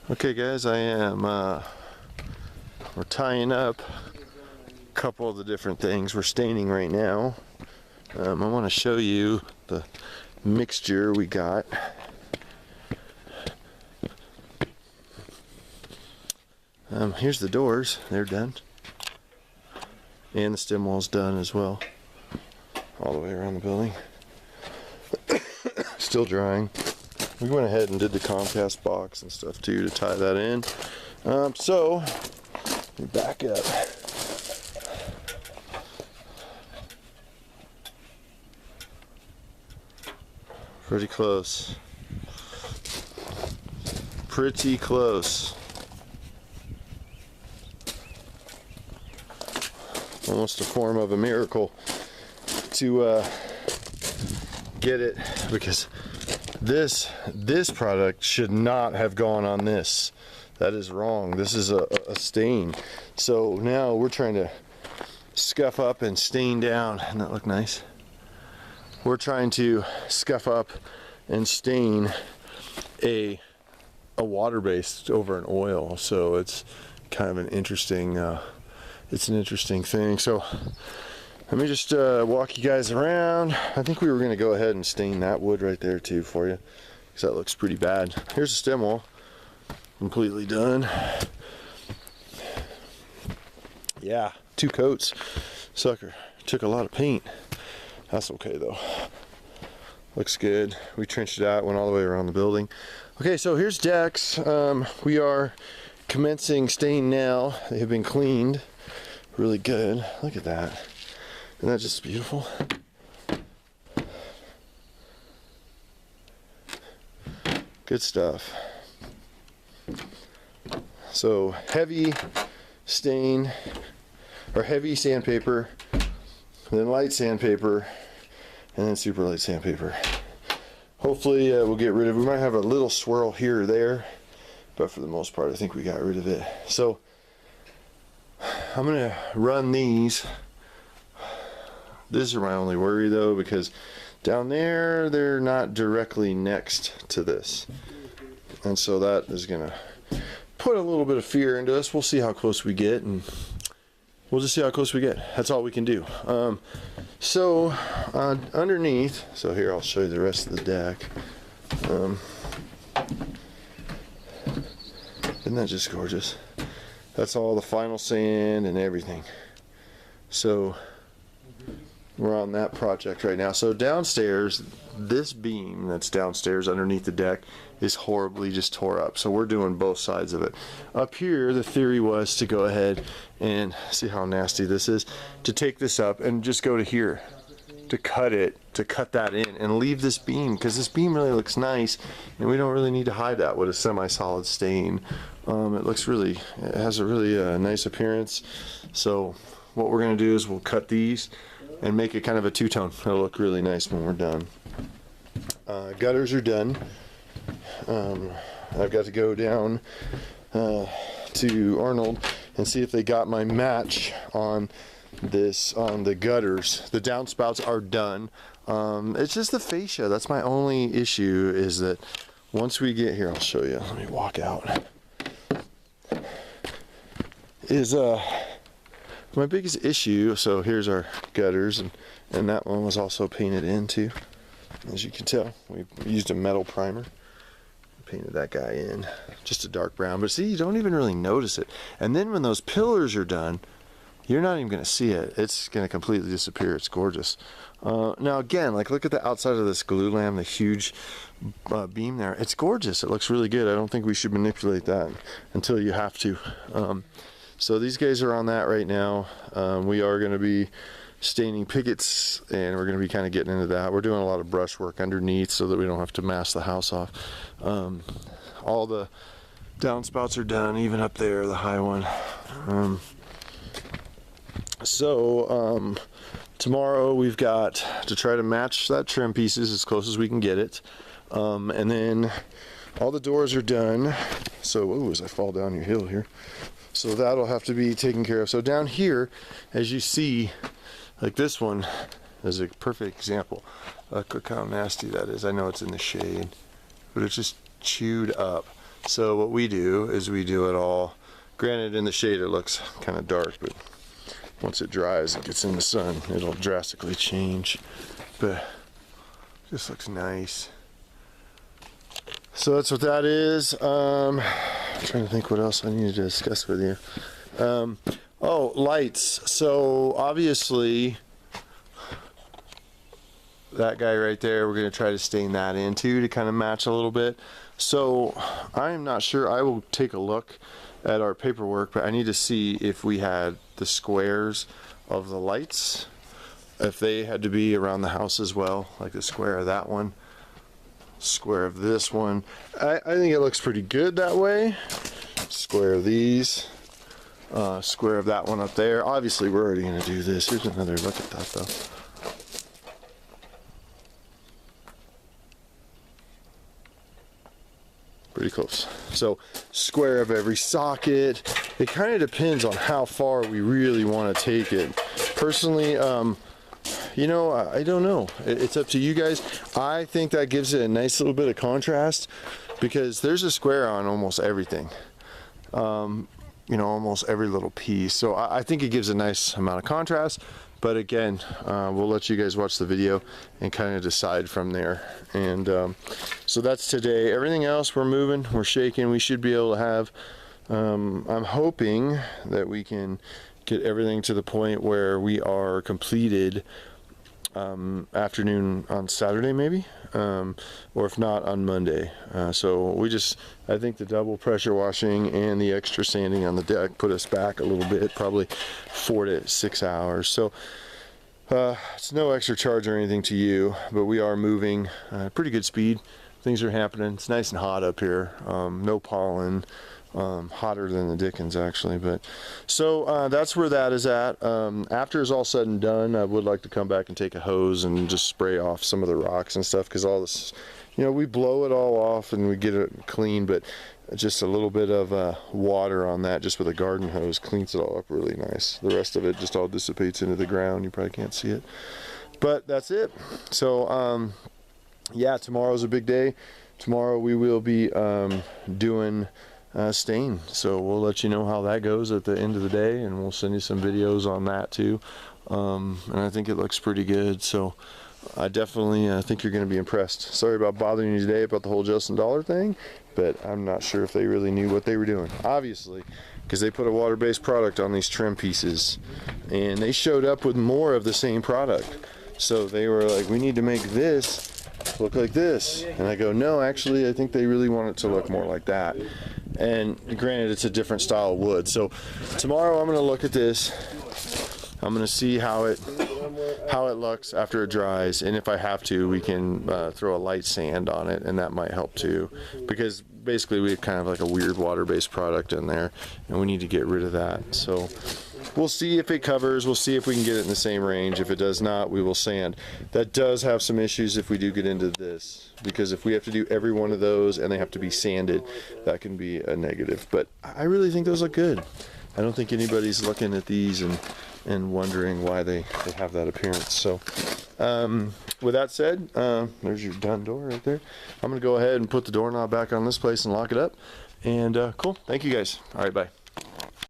Okay guys, we're tying up a couple of the different things we're staining right now. I want to show you the mixture we got. Here's the doors, they're done. And the stem wall's done as well. All the way around the building. Still drying. We went ahead and did the Comcast box and stuff too to tie that in. So, let me back up. Pretty close. Pretty close. Almost a form of a miracle to get it, because this product should not have gone on this. That is wrong. This is a stain. So now we're trying to scuff up and stain down. Doesn't that look nice? We're trying to scuff up and stain a water-based over an oil. So it's kind of an interesting it's an interesting thing. So let me just walk you guys around. I think we were going to go ahead and stain that wood right there too for you, because that looks pretty bad. Here's the stem wall, completely done. Yeah, 2 coats. Sucker took a lot of paint. That's okay though. Looks good. We trenched it out, went all the way around the building. Okay, so here's decks. We are commencing stain now. They have been cleaned. Really good. Look at that. Isn't that just beautiful? Good stuff. So heavy stain, or heavy sandpaper, then light sandpaper, and then super light sandpaper. Hopefully we'll get rid of, we might have a little swirl here or there, but for the most part I think we got rid of it. So I'm gonna run these. This is my only worry though, because down there they're not directly next to this, and so that is gonna put a little bit of fear into us. We'll see how close we get, and we'll just see how close we get. That's all we can do. So underneath, so here I'll show you the rest of the deck. Isn't that just gorgeous? That's all the final sand and everything. So we're on that project right now. So downstairs, this beam that's downstairs underneath the deck is horribly just tore up. So we're doing both sides of it. Up here, the theory was to go ahead and see how nasty this is, to take this up and just go to here, to cut it, to cut that in and leave this beam, because this beam really looks nice and we don't really need to hide that with a semi-solid stain. It looks really, it has a really nice appearance. So what we're going to do is we'll cut these and make it kind of a two-tone. It'll look really nice when we're done. Gutters are done. I've got to go down to Arnold and see if they got my match on this, on the gutters. The downspouts are done. It's just the fascia. That's my only issue, is that once we get here, I'll show you. Let me walk out. Is my biggest issue, so here's our gutters, and that one was also painted in too. As you can tell, we used a metal primer. Painted that guy in, just a dark brown, but see, you don't even really notice it. And then when those pillars are done, you're not even going to see it. It's going to completely disappear. It's gorgeous. Now again, like, look at the outside of this glulam, the huge beam there. It's gorgeous. It looks really good. I don't think we should manipulate that until you have to. So these guys are on that right now. We are going to be staining pickets, and we're going to be kind of getting into that. We're doing a lot of brush work underneath so that we don't have to mask the house off. All the downspouts are done, even up there, the high one. Tomorrow we've got to try to match that trim pieces as close as we can get it. And then all the doors are done. So, ooh, as I fall down your hill here. So that'll have to be taken care of. So down here, as you see, like this one is a perfect example. Look how nasty that is. I know it's in the shade, but it's just chewed up. So what we do is we do it all, granted in the shade it looks kind of dark, but once it dries, it gets in the sun, it'll drastically change. But just looks nice. So that's what that is. I'm trying to think what else I need to discuss with you. Oh, lights. So obviously that guy right there, we're going to try to stain that in too to kind of match a little bit. So I'm not sure. I will take a look at our paperwork, but I need to see if we had the squares of the lights, if they had to be around the house as well, like the square of that one, square of this one. I think it looks pretty good that way. Square of these, square of that one up there. Obviously we're already going to do this. Here's another look at that though. Pretty close. So square of every socket. It kind of depends on how far we really want to take it. Personally, you know, I don't know. It's up to you guys. I think that gives it a nice little bit of contrast because there's a square on almost everything. You know, almost every little piece. So I think it gives a nice amount of contrast. But again, we'll let you guys watch the video and kind of decide from there. And so that's today. Everything else, we're moving, we're shaking. We should be able to have, I'm hoping that we can get everything to the point where we are completed afternoon on Saturday maybe, or if not on Monday. So we just, I think the double pressure washing and the extra sanding on the deck put us back a little bit, probably 4 to 6 hours. So it's no extra charge or anything to you, but we are moving pretty good speed. Things are happening. It's nice and hot up here. No pollen. Hotter than the Dickens actually, but so that's where that is at. After it's all said and done, I would like to come back and take a hose and just spray off some of the rocks and stuff, because all this, you know, we blow it all off and we get it clean, but just a little bit of water on that just with a garden hose cleans it all up really nice. The rest of it just all dissipates into the ground. You probably can't see it, but that's it. So yeah, tomorrow's a big day. Tomorrow we will be doing stain, so we'll let you know how that goes at the end of the day, and we'll send you some videos on that too. And I think it looks pretty good, so I definitely think you're going to be impressed. Sorry about bothering you today about the whole Justin Dollar thing, but I'm not sure if they really knew what they were doing, obviously, because they put a water-based product on these trim pieces and they showed up with more of the same product. So they were like, we need to make this look like this, and I go, no, actually I think they really want it to look more like that. And granted, it's a different style of wood. So tomorrow I'm going to look at this. I'm going to see how it looks after it dries, and if I have to, we can throw a light sand on it, and that might help too, because basically we have kind of like a weird water-based product in there, and we need to get rid of that. So we'll see if it covers. We'll see if we can get it in the same range. If it does not, we will sand. That does have some issues if we do get into this, because if we have to do every one of those and they have to be sanded, that can be a negative. But I really think those look good. I don't think anybody's looking at these and wondering why they have that appearance. So with that said, there's your done door right there. I'm going to go ahead and put the doorknob back on this place and lock it up. And cool. Thank you guys. All right, bye.